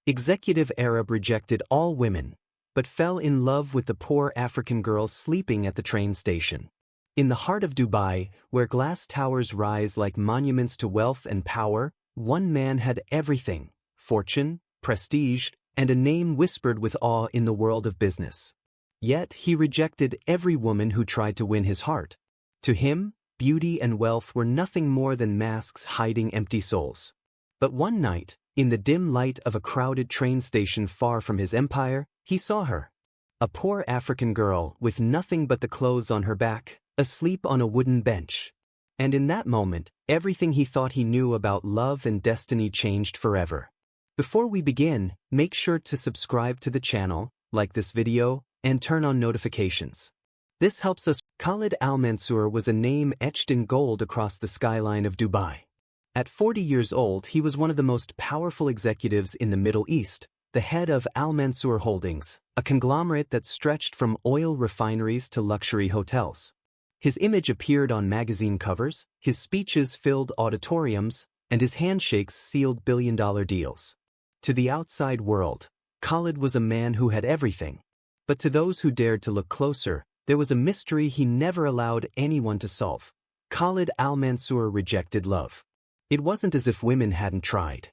Executive Arab rejected all women, but fell in love with the poor African girl sleeping at the train station. In the heart of Dubai, where glass towers rise like monuments to wealth and power, one man had everything: fortune, prestige, and a name whispered with awe in the world of business. Yet he rejected every woman who tried to win his heart. To him, beauty and wealth were nothing more than masks hiding empty souls. But one night, in the dim light of a crowded train station far from his empire, he saw her. A poor African girl with nothing but the clothes on her back, asleep on a wooden bench. And in that moment, everything he thought he knew about love and destiny changed forever. Before we begin, make sure to subscribe to the channel, like this video, and turn on notifications. This helps us. Khalid Al Mansour was a name etched in gold across the skyline of Dubai. At 40 years old, he was one of the most powerful executives in the Middle East, the head of Al Mansour Holdings, a conglomerate that stretched from oil refineries to luxury hotels. His image appeared on magazine covers, his speeches filled auditoriums, and his handshakes sealed billion-dollar deals. To the outside world, Khalid was a man who had everything. But to those who dared to look closer, there was a mystery he never allowed anyone to solve. Khalid Al Mansour rejected love. It wasn't as if women hadn't tried.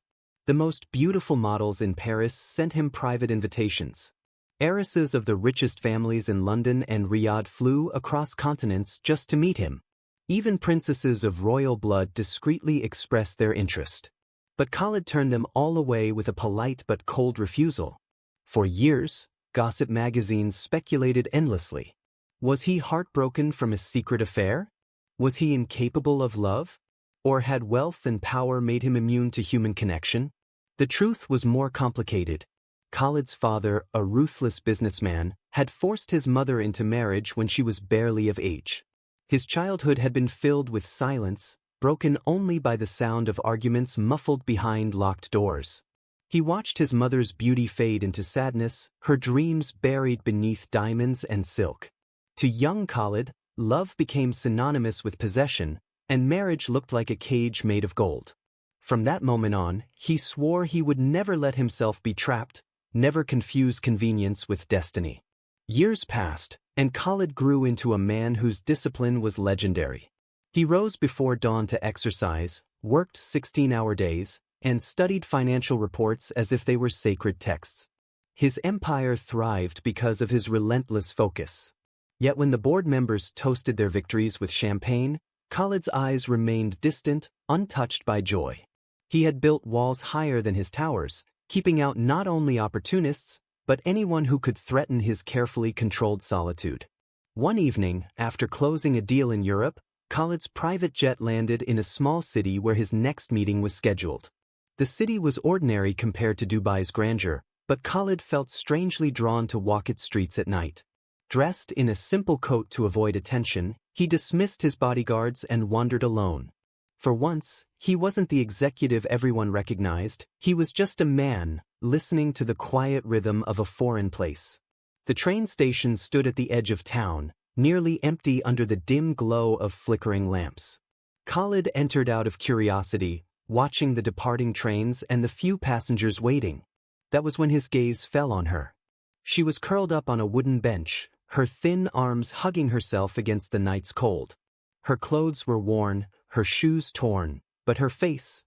The most beautiful models in Paris sent him private invitations. Heiresses of the richest families in London and Riyadh flew across continents just to meet him. Even princesses of royal blood discreetly expressed their interest. But Khalid turned them all away with a polite but cold refusal. For years, gossip magazines speculated endlessly. Was he heartbroken from a secret affair? Was he incapable of love? Or had wealth and power made him immune to human connection? The truth was more complicated. Khalid's father, a ruthless businessman, had forced his mother into marriage when she was barely of age. His childhood had been filled with silence, broken only by the sound of arguments muffled behind locked doors. He watched his mother's beauty fade into sadness, her dreams buried beneath diamonds and silk. To young Khalid, love became synonymous with possession, and marriage looked like a cage made of gold. From that moment on, he swore he would never let himself be trapped, never confuse convenience with destiny. Years passed, and Khalid grew into a man whose discipline was legendary. He rose before dawn to exercise, worked 16-hour days, and studied financial reports as if they were sacred texts. His empire thrived because of his relentless focus. Yet when the board members toasted their victories with champagne, Khalid's eyes remained distant, untouched by joy. He had built walls higher than his towers, keeping out not only opportunists, but anyone who could threaten his carefully controlled solitude. One evening, after closing a deal in Europe, Khalid's private jet landed in a small city where his next meeting was scheduled. The city was ordinary compared to Dubai's grandeur, but Khalid felt strangely drawn to walk its streets at night. Dressed in a simple coat to avoid attention, he dismissed his bodyguards and wandered alone. For once, he wasn't the executive everyone recognized, he was just a man, listening to the quiet rhythm of a foreign place. The train station stood at the edge of town, nearly empty under the dim glow of flickering lamps. Khalid entered out of curiosity, watching the departing trains and the few passengers waiting. That was when his gaze fell on her. She was curled up on a wooden bench, her thin arms hugging herself against the night's cold. Her clothes were worn, her shoes torn, but her face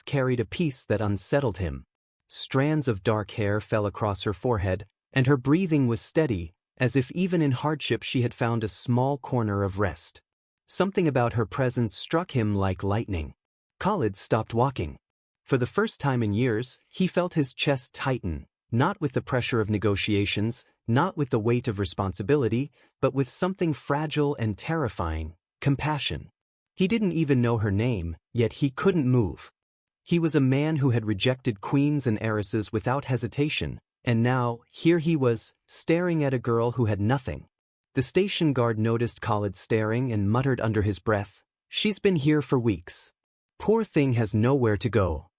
carried a peace that unsettled him. Strands of dark hair fell across her forehead, and her breathing was steady, as if even in hardship she had found a small corner of rest. Something about her presence struck him like lightning. Khalid stopped walking. For the first time in years, he felt his chest tighten, not with the pressure of negotiations, not with the weight of responsibility, but with something fragile and terrifying: compassion. He didn't even know her name, yet he couldn't move. He was a man who had rejected queens and heiresses without hesitation, and now, here he was, staring at a girl who had nothing. The station guard noticed Khalid staring and muttered under his breath, "She's been here for weeks. Poor thing has nowhere to go."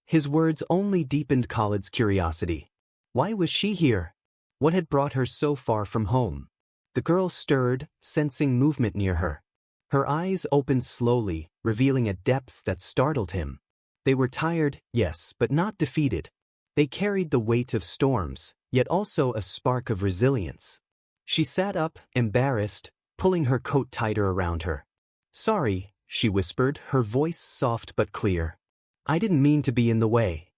His words only deepened Khalid's curiosity. Why was she here? What had brought her so far from home? The girl stirred, sensing movement near her. Her eyes opened slowly, revealing a depth that startled him. They were tired, yes, but not defeated. They carried the weight of storms, yet also a spark of resilience. She sat up, embarrassed, pulling her coat tighter around her. "Sorry," she whispered, her voice soft but clear. "I didn't mean to be in the way."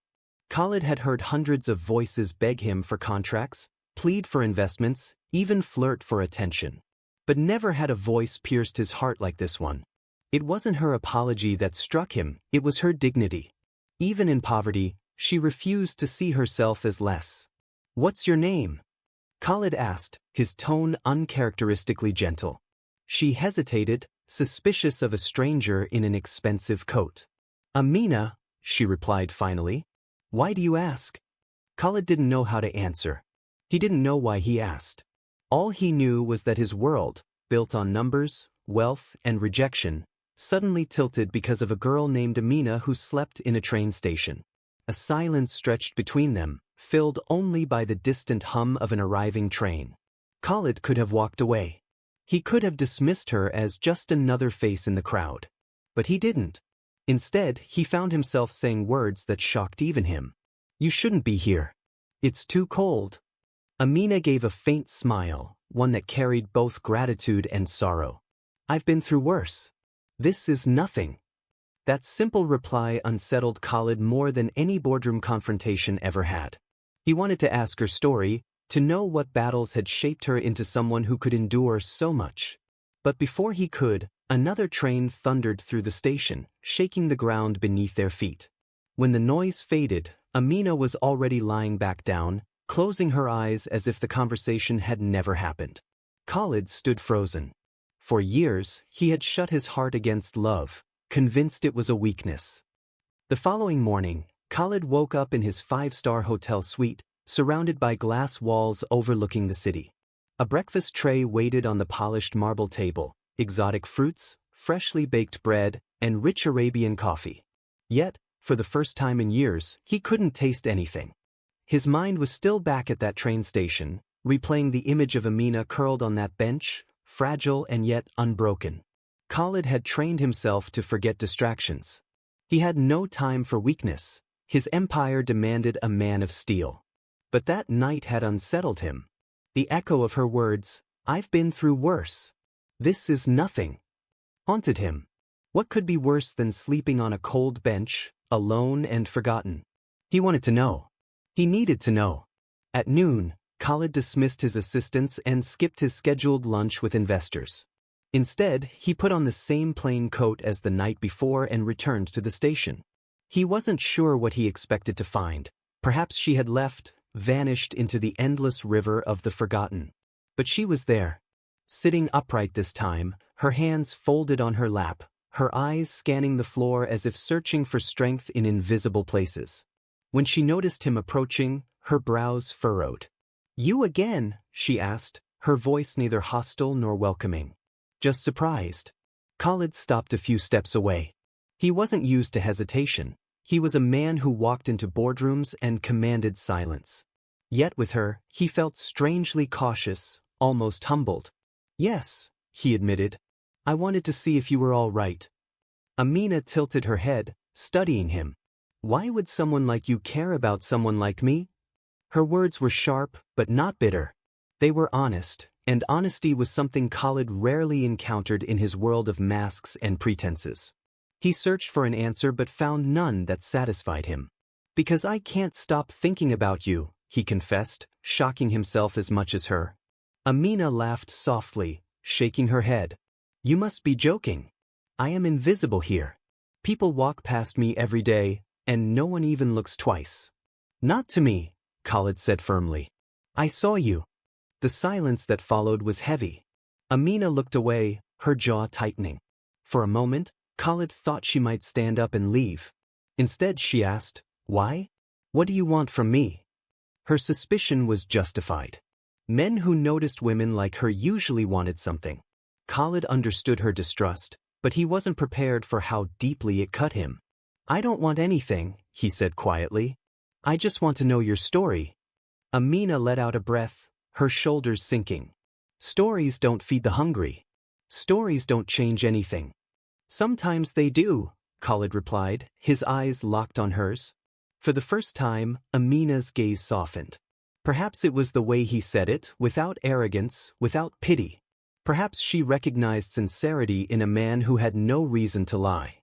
Khalid had heard hundreds of voices beg him for contracts, plead for investments, even flirt for attention. But never had a voice pierced his heart like this one. It wasn't her apology that struck him, it was her dignity. Even in poverty, she refused to see herself as less. "What's your name?" Khalid asked, his tone uncharacteristically gentle. She hesitated, suspicious of a stranger in an expensive coat. "Amina," she replied finally. "Why do you ask?" Khalid didn't know how to answer. He didn't know why he asked. All he knew was that his world, built on numbers, wealth, and rejection, suddenly tilted because of a girl named Amina who slept in a train station. A silence stretched between them, filled only by the distant hum of an arriving train. Khalid could have walked away. He could have dismissed her as just another face in the crowd. But he didn't. Instead, he found himself saying words that shocked even him. "You shouldn't be here. It's too cold." Amina gave a faint smile, one that carried both gratitude and sorrow. "I've been through worse. This is nothing." That simple reply unsettled Khalid more than any boardroom confrontation ever had. He wanted to ask her story, to know what battles had shaped her into someone who could endure so much. But before he could, another train thundered through the station, shaking the ground beneath their feet. When the noise faded, Amina was already lying back down, closing her eyes as if the conversation had never happened. Khalid stood frozen. For years, he had shut his heart against love, convinced it was a weakness. The following morning, Khalid woke up in his five-star hotel suite, surrounded by glass walls overlooking the city. A breakfast tray waited on the polished marble table, exotic fruits, freshly baked bread, and rich Arabian coffee. Yet, for the first time in years, he couldn't taste anything. His mind was still back at that train station, replaying the image of Amina curled on that bench, fragile and yet unbroken. Khalid had trained himself to forget distractions. He had no time for weakness. His empire demanded a man of steel. But that night had unsettled him. The echo of her words, "I've been through worse. This is nothing," haunted him. What could be worse than sleeping on a cold bench, alone and forgotten? He wanted to know. He needed to know. At noon, Khalid dismissed his assistants and skipped his scheduled lunch with investors. Instead, he put on the same plain coat as the night before and returned to the station. He wasn't sure what he expected to find. Perhaps she had left, vanished into the endless river of the forgotten. But she was there. Sitting upright this time, her hands folded on her lap, her eyes scanning the floor as if searching for strength in invisible places. When she noticed him approaching, her brows furrowed. "You again?" she asked, her voice neither hostile nor welcoming. "Just surprised." Khalid stopped a few steps away. He wasn't used to hesitation. He was a man who walked into boardrooms and commanded silence. Yet with her, he felt strangely cautious, almost humbled. "Yes," he admitted. "I wanted to see if you were all right." Amina tilted her head, studying him. "Why would someone like you care about someone like me?" Her words were sharp, but not bitter. They were honest, and honesty was something Khalid rarely encountered in his world of masks and pretenses. He searched for an answer but found none that satisfied him. "Because I can't stop thinking about you," he confessed, shocking himself as much as her. Amina laughed softly, shaking her head. "You must be joking. I am invisible here. People walk past me every day, and no one even looks twice." "Not to me," Khalid said firmly. "I saw you." The silence that followed was heavy. Amina looked away, her jaw tightening. For a moment, Khalid thought she might stand up and leave. Instead she asked, "Why? What do you want from me?" Her suspicion was justified. Men who noticed women like her usually wanted something. Khalid understood her distrust, but he wasn't prepared for how deeply it cut him. "I don't want anything," he said quietly. "I just want to know your story." Amina let out a breath, her shoulders sinking. "Stories don't feed the hungry. Stories don't change anything." "Sometimes they do," Khalid replied, his eyes locked on hers. For the first time, Amina's gaze softened. Perhaps it was the way he said it, without arrogance, without pity. Perhaps she recognized sincerity in a man who had no reason to lie.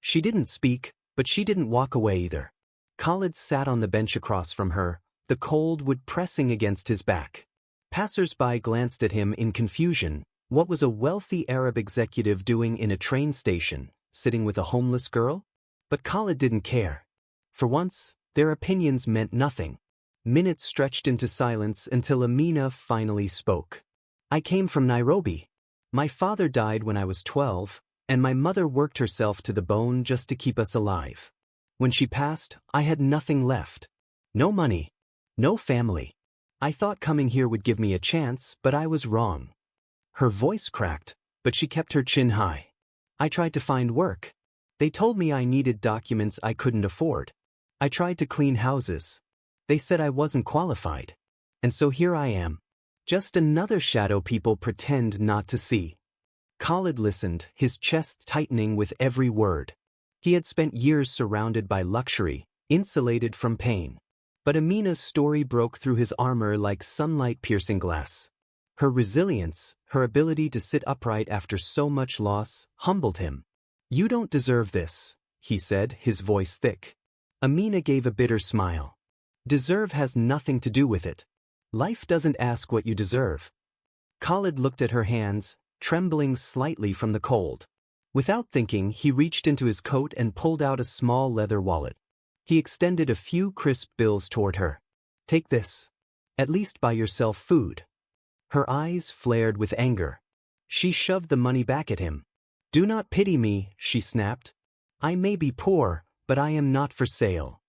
She didn't speak, but she didn't walk away either. Khalid sat on the bench across from her, the cold wood pressing against his back. Passers-by glanced at him in confusion. What was a wealthy Arab executive doing in a train station, sitting with a homeless girl? But Khalid didn't care. For once, their opinions meant nothing. Minutes stretched into silence until Amina finally spoke. I came from Nairobi. My father died when I was 12, and my mother worked herself to the bone just to keep us alive. When she passed, I had nothing left. No money. No family. I thought coming here would give me a chance, but I was wrong. Her voice cracked, but she kept her chin high. I tried to find work. They told me I needed documents I couldn't afford. I tried to clean houses. They said I wasn't qualified. And so here I am. Just another shadow people pretend not to see. Khalid listened, his chest tightening with every word. He had spent years surrounded by luxury, insulated from pain. But Amina's story broke through his armor like sunlight piercing glass. Her resilience, her ability to sit upright after so much loss, humbled him. You don't deserve this, he said, his voice thick. Amina gave a bitter smile. Deserve has nothing to do with it. Life doesn't ask what you deserve. Khalid looked at her hands, trembling slightly from the cold. Without thinking, he reached into his coat and pulled out a small leather wallet. He extended a few crisp bills toward her. Take this. At least buy yourself food. Her eyes flared with anger. She shoved the money back at him. Do not pity me, she snapped. I may be poor, but I am not for sale.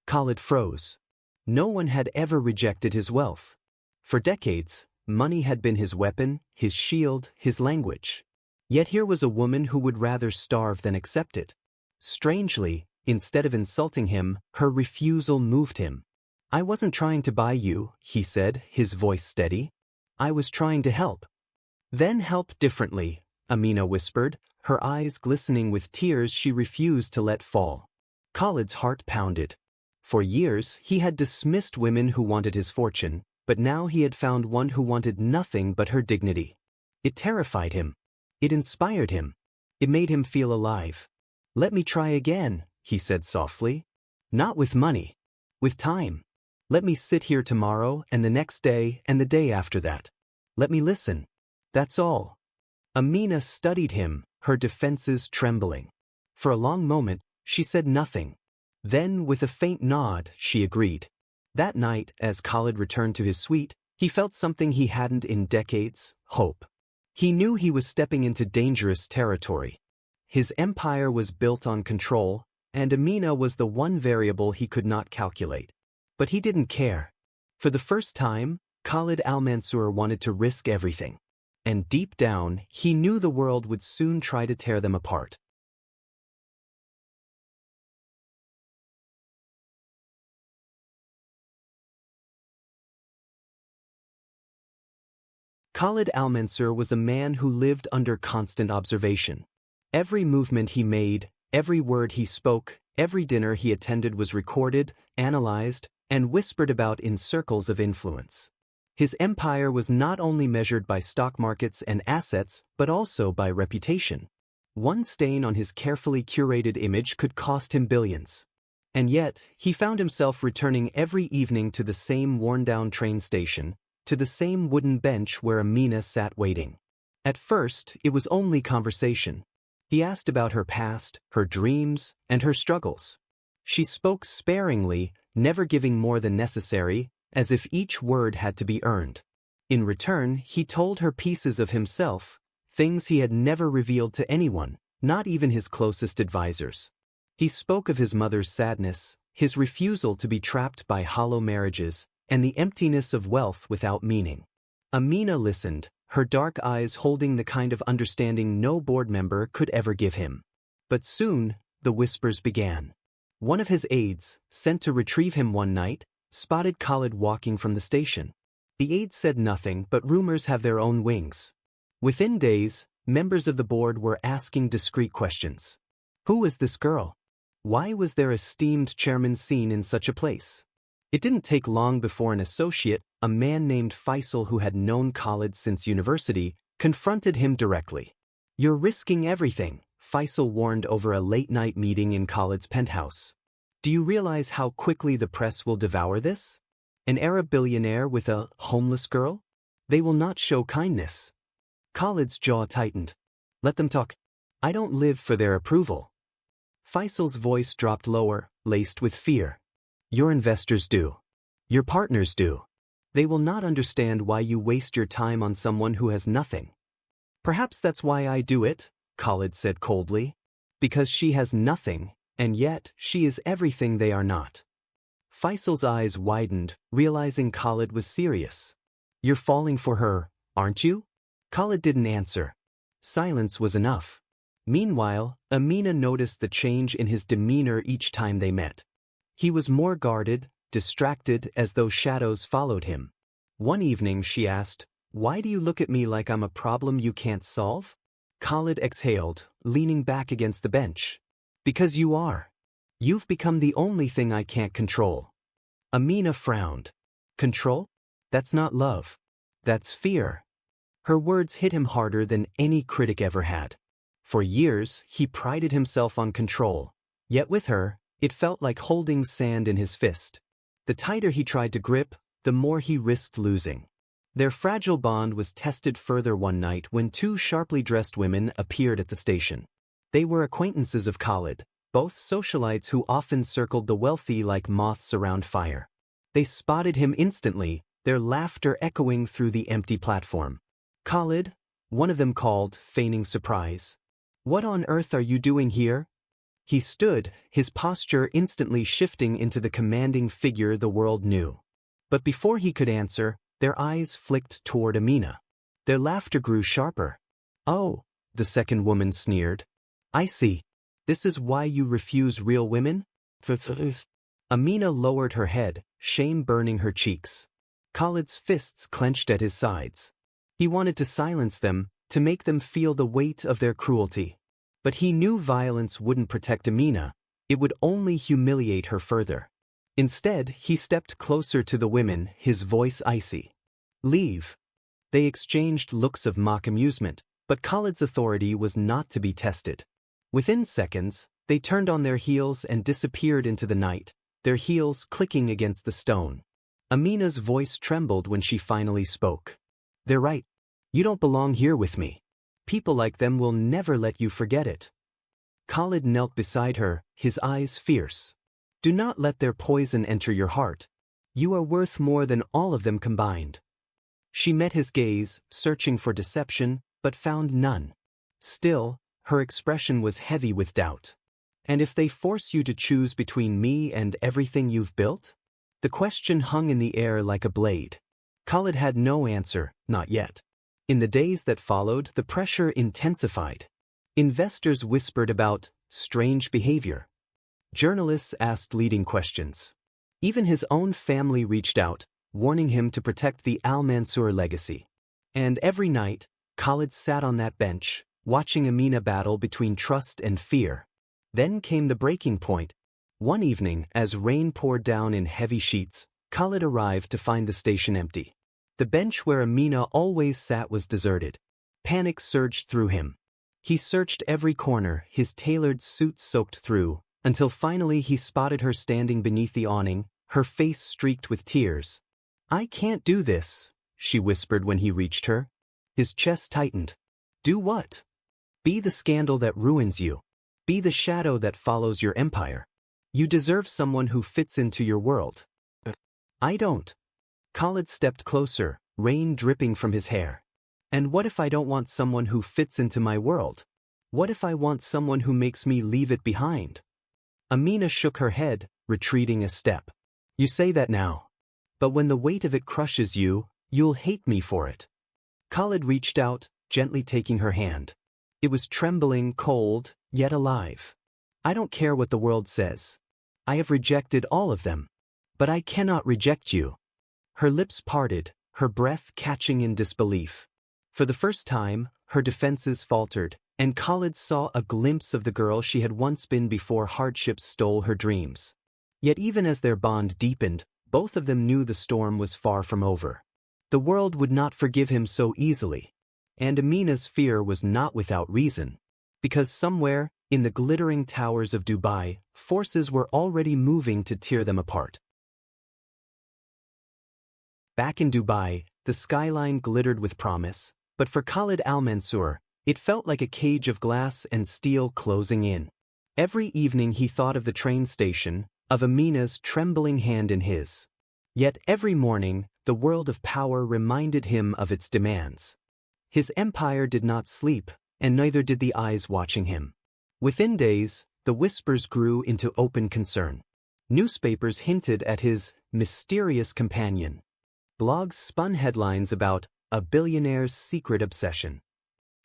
Khalid froze. No one had ever rejected his wealth. For decades, money had been his weapon, his shield, his language. Yet here was a woman who would rather starve than accept it. Strangely, instead of insulting him, her refusal moved him. I wasn't trying to buy you, he said, his voice steady. I was trying to help. Then help differently, Amina whispered, her eyes glistening with tears she refused to let fall. Khalid's heart pounded. For years, he had dismissed women who wanted his fortune, but now he had found one who wanted nothing but her dignity. It terrified him. It inspired him. It made him feel alive. Let me try again, he said softly. Not with money. With time. Let me sit here tomorrow and the next day and the day after that. Let me listen. That's all. Amina studied him, her defenses trembling. For a long moment, she said nothing. Then, with a faint nod, she agreed. That night, as Khalid returned to his suite, he felt something he hadn't in decades: hope. He knew he was stepping into dangerous territory. His empire was built on control, and Amina was the one variable he could not calculate. But he didn't care. For the first time, Khalid Al-Mansour wanted to risk everything. And deep down, he knew the world would soon try to tear them apart. Khalid Al-Mansour was a man who lived under constant observation. Every movement he made, every word he spoke, every dinner he attended was recorded, analyzed, and whispered about in circles of influence. His empire was not only measured by stock markets and assets, but also by reputation. One stain on his carefully curated image could cost him billions. And yet, he found himself returning every evening to the same worn-down train station, to the same wooden bench where Amina sat waiting. At first, it was only conversation. He asked about her past, her dreams, and her struggles. She spoke sparingly, never giving more than necessary, as if each word had to be earned. In return, he told her pieces of himself, things he had never revealed to anyone, not even his closest advisors. He spoke of his mother's sadness, his refusal to be trapped by hollow marriages, and the emptiness of wealth without meaning. Amina listened, her dark eyes holding the kind of understanding no board member could ever give him. But soon, the whispers began. One of his aides, sent to retrieve him one night, spotted Khalid walking from the station. The aide said nothing, but rumors have their own wings. Within days, members of the board were asking discreet questions. Who was this girl? Why was their esteemed chairman seen in such a place? It didn't take long before an associate, a man named Faisal who had known Khalid since university, confronted him directly. "You're risking everything," Faisal warned over a late-night meeting in Khalid's penthouse. "Do you realize how quickly the press will devour this? An Arab billionaire with a homeless girl? They will not show kindness." Khalid's jaw tightened. "Let them talk. I don't live for their approval." Faisal's voice dropped lower, laced with fear. "Your investors do. Your partners do. They will not understand why you waste your time on someone who has nothing." "Perhaps that's why I do it," Khalid said coldly. "Because she has nothing, and yet she is everything they are not." Faisal's eyes widened, realizing Khalid was serious. "You're falling for her, aren't you?" Khalid didn't answer. Silence was enough. Meanwhile, Amina noticed the change in his demeanor each time they met. He was more guarded, distracted, as though shadows followed him. One evening she asked, "Why do you look at me like I'm a problem you can't solve?" Khalid exhaled, leaning back against the bench. "Because you are. You've become the only thing I can't control." Amina frowned. "Control? That's not love. That's fear." Her words hit him harder than any critic ever had. For years, he prided himself on control. Yet with her, it felt like holding sand in his fist. The tighter he tried to grip, the more he risked losing. Their fragile bond was tested further one night when two sharply dressed women appeared at the station. They were acquaintances of Khalid, both socialites who often circled the wealthy like moths around fire. They spotted him instantly, their laughter echoing through the empty platform. "Khalid," one of them called, feigning surprise. "What on earth are you doing here?" He stood, his posture instantly shifting into the commanding figure the world knew. But before he could answer, their eyes flicked toward Amina. Their laughter grew sharper. "Oh," the second woman sneered. "I see. This is why you refuse real women?" Amina lowered her head, shame burning her cheeks. Khalid's fists clenched at his sides. He wanted to silence them, to make them feel the weight of their cruelty. But he knew violence wouldn't protect Amina, it would only humiliate her further. Instead, he stepped closer to the women, his voice icy. "Leave." They exchanged looks of mock amusement, but Khalid's authority was not to be tested. Within seconds, they turned on their heels and disappeared into the night, their heels clicking against the stone. Amina's voice trembled when she finally spoke. "They're right. You don't belong here with me. People like them will never let you forget it." Khalid knelt beside her, his eyes fierce. "Do not let their poison enter your heart. You are worth more than all of them combined." She met his gaze, searching for deception, but found none. Still, her expression was heavy with doubt. "And if they force you to choose between me and everything you've built?" The question hung in the air like a blade. Khalid had no answer, not yet. In the days that followed, the pressure intensified. Investors whispered about strange behavior. Journalists asked leading questions. Even his own family reached out, warning him to protect the Al-Mansur legacy. And every night, Khalid sat on that bench, watching Amina battle between trust and fear. Then came the breaking point. One evening, as rain poured down in heavy sheets, Khalid arrived to find the station empty. The bench where Amina always sat was deserted. Panic surged through him. He searched every corner, his tailored suit soaked through, until finally he spotted her standing beneath the awning, her face streaked with tears. "I can't do this," she whispered when he reached her. His chest tightened. "Do what?" "Be the scandal that ruins you. Be the shadow that follows your empire. You deserve someone who fits into your world." "I don't." Khalid stepped closer, rain dripping from his hair. "And what if I don't want someone who fits into my world? What if I want someone who makes me leave it behind?" Amina shook her head, retreating a step. "You say that now. But when the weight of it crushes you, you'll hate me for it." Khalid reached out, gently taking her hand. It was trembling, cold, yet alive. "I don't care what the world says. I have rejected all of them. But I cannot reject you." Her lips parted, her breath catching in disbelief. For the first time, her defenses faltered, and Khalid saw a glimpse of the girl she had once been before hardships stole her dreams. Yet even as their bond deepened, both of them knew the storm was far from over. The world would not forgive him so easily. And Amina's fear was not without reason. Because somewhere, in the glittering towers of Dubai, forces were already moving to tear them apart. Back in Dubai, the skyline glittered with promise, but for Khalid Al Mansour, it felt like a cage of glass and steel closing in. Every evening he thought of the train station, of Amina's trembling hand in his. Yet every morning, the world of power reminded him of its demands. His empire did not sleep, and neither did the eyes watching him. Within days, the whispers grew into open concern. Newspapers hinted at his mysterious companion. Blogs spun headlines about a billionaire's secret obsession.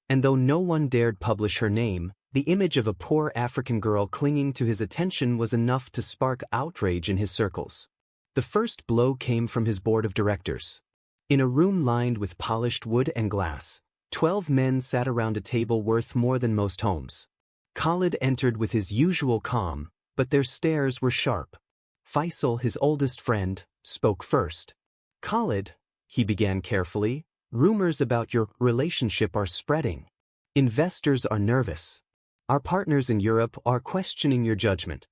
And though no one dared publish her name, the image of a poor African girl clinging to his attention was enough to spark outrage in his circles. The first blow came from his board of directors. In a room lined with polished wood and glass, 12 men sat around a table worth more than most homes. Khalid entered with his usual calm, but their stares were sharp. Faisal, his oldest friend, spoke first. "Khalid," he began carefully, "rumors about your relationship are spreading. Investors are nervous. Our partners in Europe are questioning your judgment."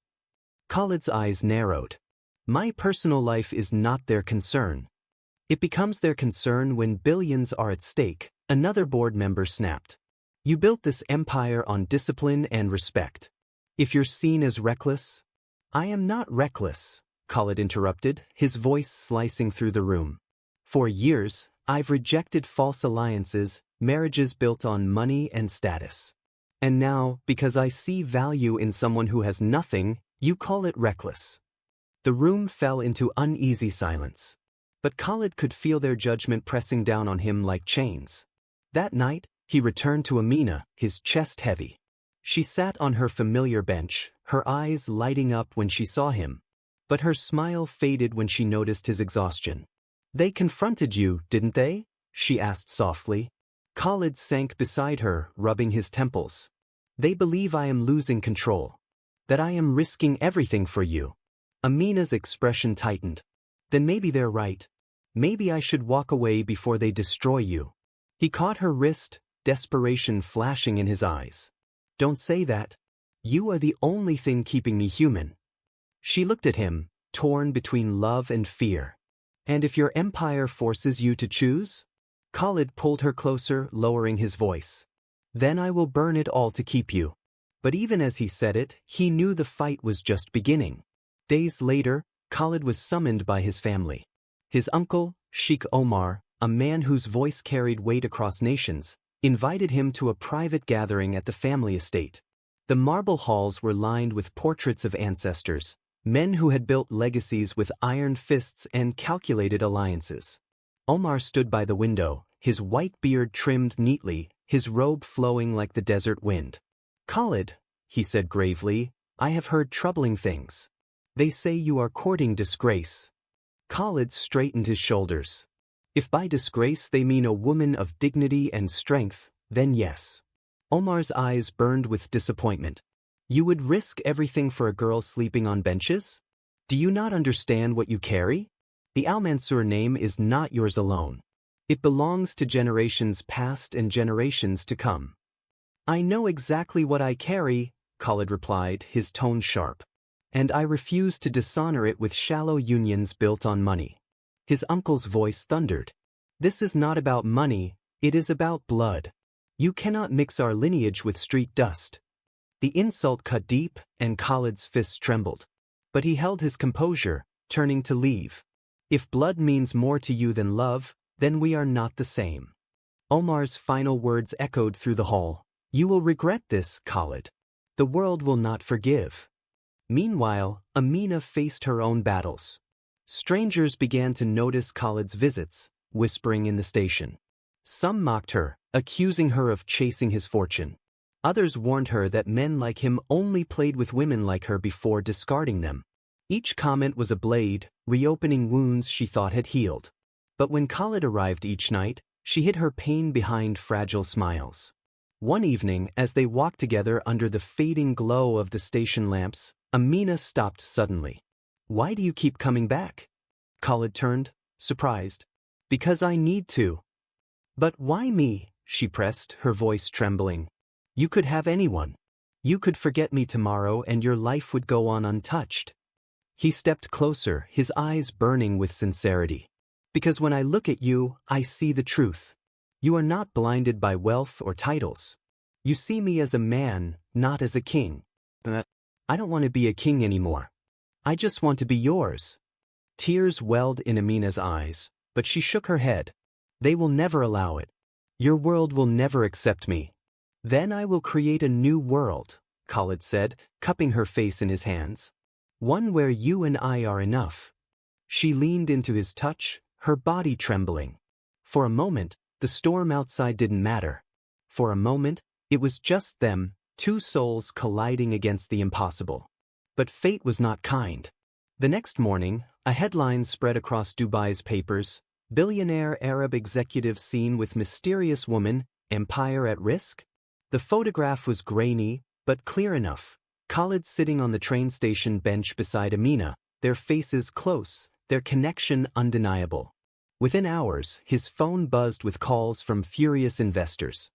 Khalid's eyes narrowed. "My personal life is not their concern." "It becomes their concern when billions are at stake," another board member snapped. "You built this empire on discipline and respect. If you're seen as reckless—" "I am not reckless," Khalid interrupted, his voice slicing through the room. "For years, I've rejected false alliances, marriages built on money and status. And now, because I see value in someone who has nothing, you call it reckless." The room fell into uneasy silence. But Khalid could feel their judgment pressing down on him like chains. That night, he returned to Amina, his chest heavy. She sat on her familiar bench, her eyes lighting up when she saw him. But her smile faded when she noticed his exhaustion. "They confronted you, didn't they?" she asked softly. Khalid sank beside her, rubbing his temples. "They believe I am losing control. That I am risking everything for you." Amina's expression tightened. "Then maybe they're right. Maybe I should walk away before they destroy you." He caught her wrist, desperation flashing in his eyes. "Don't say that. You are the only thing keeping me human." She looked at him, torn between love and fear. "And if your empire forces you to choose?" Khalid pulled her closer, lowering his voice. "Then I will burn it all to keep you." But even as he said it, he knew the fight was just beginning. Days later, Khalid was summoned by his family. His uncle, Sheikh Omar, a man whose voice carried weight across nations, invited him to a private gathering at the family estate. The marble halls were lined with portraits of ancestors, men who had built legacies with iron fists and calculated alliances. Omar stood by the window, his white beard trimmed neatly, his robe flowing like the desert wind. "Khalid," he said gravely, "I have heard troubling things. They say you are courting disgrace." Khalid straightened his shoulders. "If by disgrace they mean a woman of dignity and strength, then yes." Omar's eyes burned with disappointment. "You would risk everything for a girl sleeping on benches? Do you not understand what you carry? The Al Mansour name is not yours alone. It belongs to generations past and generations to come." "I know exactly what I carry," Khalid replied, his tone sharp. "And I refuse to dishonor it with shallow unions built on money." His uncle's voice thundered. "This is not about money, it is about blood. You cannot mix our lineage with street dust." The insult cut deep, and Khalid's fists trembled. But he held his composure, turning to leave. "If blood means more to you than love, then we are not the same." Omar's final words echoed through the hall. "You will regret this, Khalid. The world will not forgive." Meanwhile, Amina faced her own battles. Strangers began to notice Khalid's visits, whispering in the station. Some mocked her, accusing her of chasing his fortune. Others warned her that men like him only played with women like her before discarding them. Each comment was a blade, reopening wounds she thought had healed. But when Khalid arrived each night, she hid her pain behind fragile smiles. One evening, as they walked together under the fading glow of the station lamps, Amina stopped suddenly. "Why do you keep coming back?" Khalid turned, surprised. "Because I need to." "But why me?" she pressed, her voice trembling. "You could have anyone. You could forget me tomorrow and your life would go on untouched." He stepped closer, his eyes burning with sincerity. "Because when I look at you, I see the truth. You are not blinded by wealth or titles. You see me as a man, not as a king. I don't want to be a king anymore. I just want to be yours." Tears welled in Amina's eyes, but she shook her head. "They will never allow it. Your world will never accept me." "Then I will create a new world," Khalid said, cupping her face in his hands. "One where you and I are enough." She leaned into his touch, her body trembling. For a moment, the storm outside didn't matter. For a moment, it was just them, two souls colliding against the impossible. But fate was not kind. The next morning, a headline spread across Dubai's papers: "Billionaire Arab executive seen with mysterious woman, empire at risk?" The photograph was grainy, but clear enough. Khalid sitting on the train station bench beside Amina, their faces close, their connection undeniable. Within hours, his phone buzzed with calls from furious investors.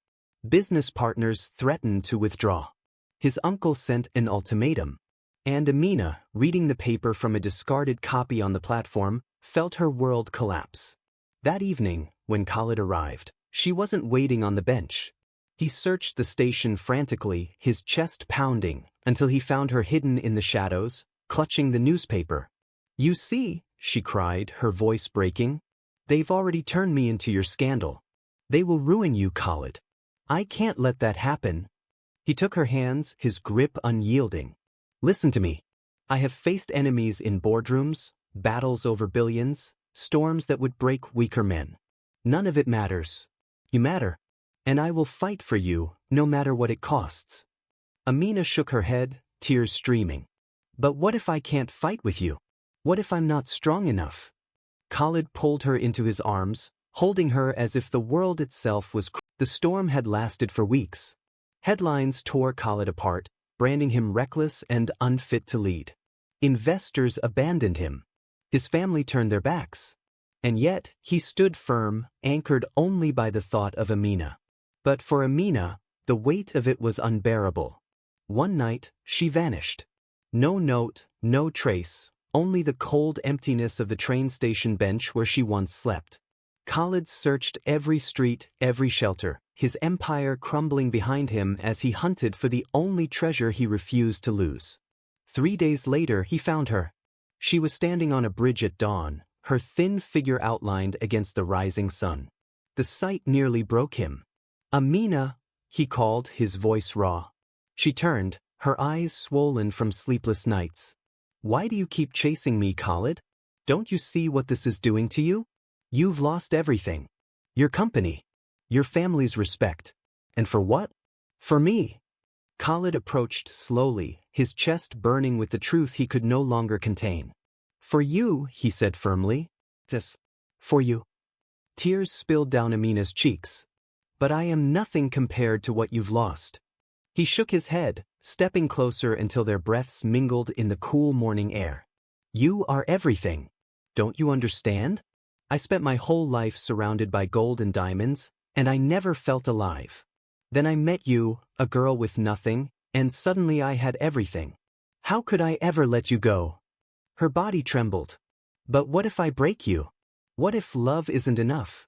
Business partners threatened to withdraw. His uncle sent an ultimatum. And Amina, reading the paper from a discarded copy on the platform, felt her world collapse. That evening, when Khalid arrived, she wasn't waiting on the bench. He searched the station frantically, his chest pounding, until he found her hidden in the shadows, clutching the newspaper. "You see," she cried, her voice breaking, "they've already turned me into your scandal. They will ruin you, Khalid. I can't let that happen." He took her hands, his grip unyielding. "Listen to me. I have faced enemies in boardrooms, battles over billions, storms that would break weaker men. None of it matters. You matter. And I will fight for you, no matter what it costs." Amina shook her head, tears streaming. "But what if I can't fight with you? What if I'm not strong enough?" Khalid pulled her into his arms, holding her as if the world itself was. The storm had lasted for weeks. Headlines tore Khalid apart, branding him reckless and unfit to lead. Investors abandoned him. His family turned their backs. And yet, he stood firm, anchored only by the thought of Amina. But for Amina, the weight of it was unbearable. One night, she vanished. No note, no trace, only the cold emptiness of the train station bench where she once slept. Khalid searched every street, every shelter, his empire crumbling behind him as he hunted for the only treasure he refused to lose. 3 days later, he found her. She was standing on a bridge at dawn, her thin figure outlined against the rising sun. The sight nearly broke him. "Amina," he called, his voice raw. She turned, her eyes swollen from sleepless nights. "Why do you keep chasing me, Khalid? Don't you see what this is doing to you? You've lost everything. Your company. Your family's respect. And for what? For me." Khalid approached slowly, his chest burning with the truth he could no longer contain. "For you," he said firmly. "Yes. For you." Tears spilled down Amina's cheeks. "But I am nothing compared to what you've lost." He shook his head, stepping closer until their breaths mingled in the cool morning air. "You are everything. Don't you understand? I spent my whole life surrounded by gold and diamonds, and I never felt alive. Then I met you, a girl with nothing, and suddenly I had everything. How could I ever let you go?" Her body trembled. "But what if I break you? What if love isn't enough?"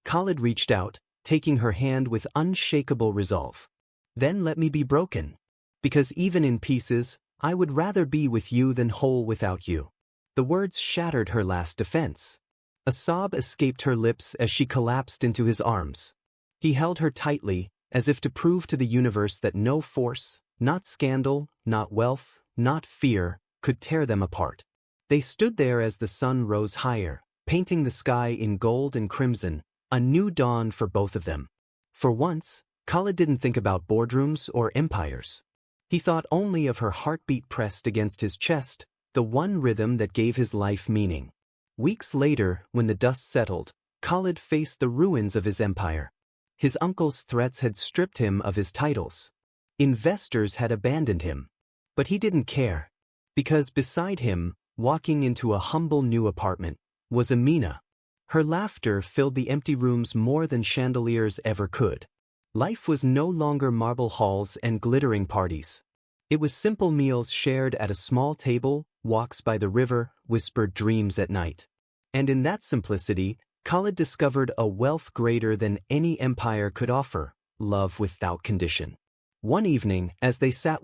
Khalid reached out, taking her hand with unshakable resolve. "Then let me be broken. Because even in pieces, I would rather be with you than whole without you." The words shattered her last defense. A sob escaped her lips as she collapsed into his arms. He held her tightly, as if to prove to the universe that no force, not scandal, not wealth, not fear, could tear them apart. They stood there as the sun rose higher, painting the sky in gold and crimson, a new dawn for both of them. For once, Khalid didn't think about boardrooms or empires. He thought only of her heartbeat pressed against his chest, the one rhythm that gave his life meaning. Weeks later, when the dust settled, Khalid faced the ruins of his empire. His uncle's threats had stripped him of his titles. Investors had abandoned him. But he didn't care. Because beside him, walking into a humble new apartment, was Amina. Her laughter filled the empty rooms more than chandeliers ever could. Life was no longer marble halls and glittering parties. It was simple meals shared at a small table, walks by the river, whispered dreams at night. And in that simplicity, Khalid discovered a wealth greater than any empire could offer, love without condition. One evening, as they sat